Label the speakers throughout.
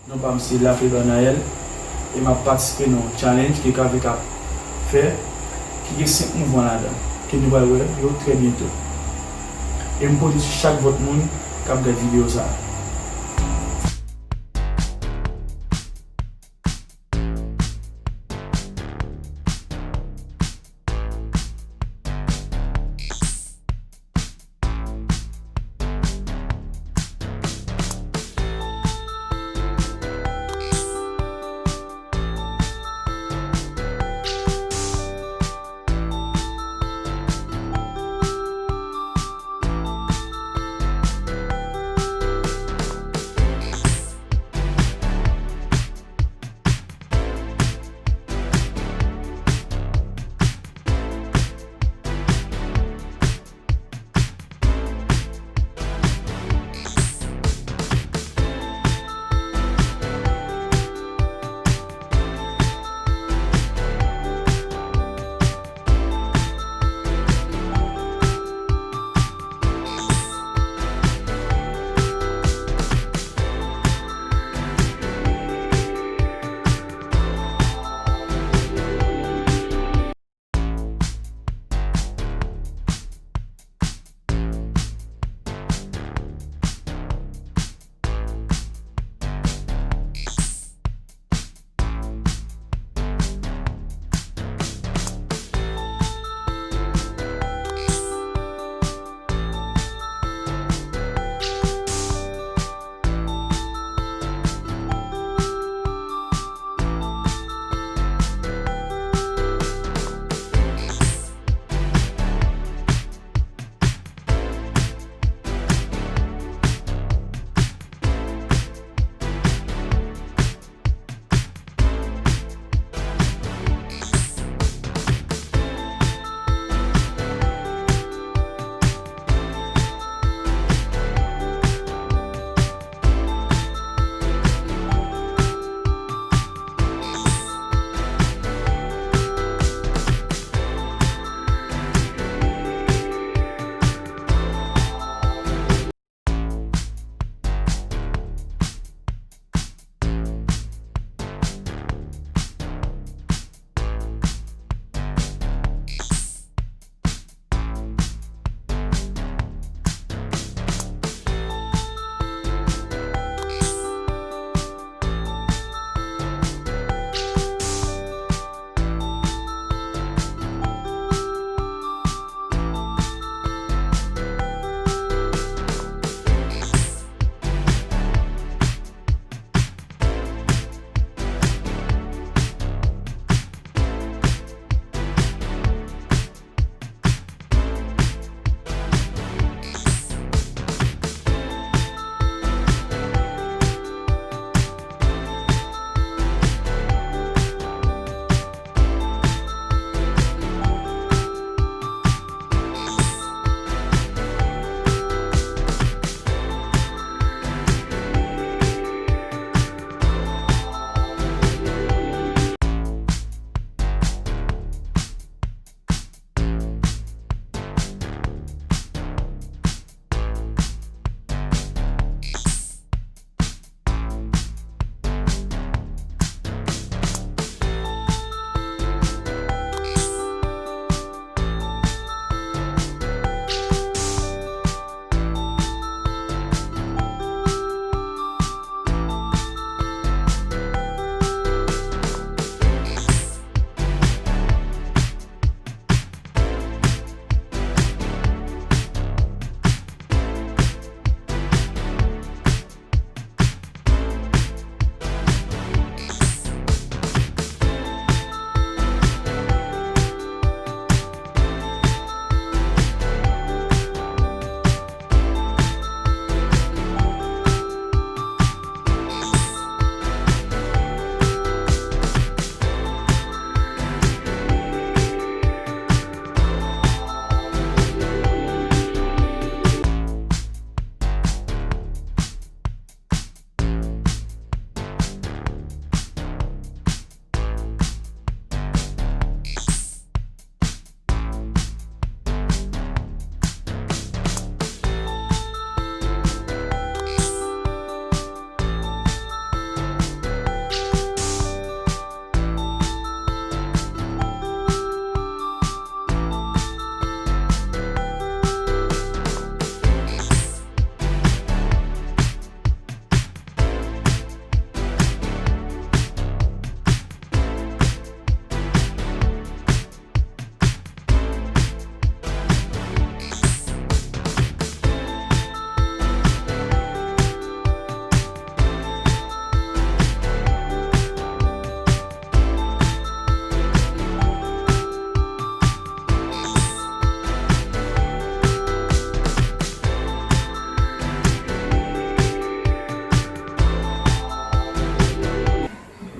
Speaker 1: Non pas c'est la fait Bernael et m'a participé dans un challenge qui est fait qui est 5 mouvements là-dedans que nous allons voir très bientôt. Et me poser sur chaque votre monde qui a des vidéos ça.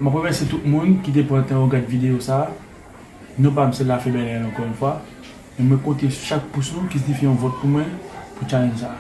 Speaker 1: Je remercie tout le monde qui était pour regarder la vidéo. Nous pas me la faire Bernael encore une fois. Et me compter sur chaque pouce qui signifie un vote pour moi pour challenge ça.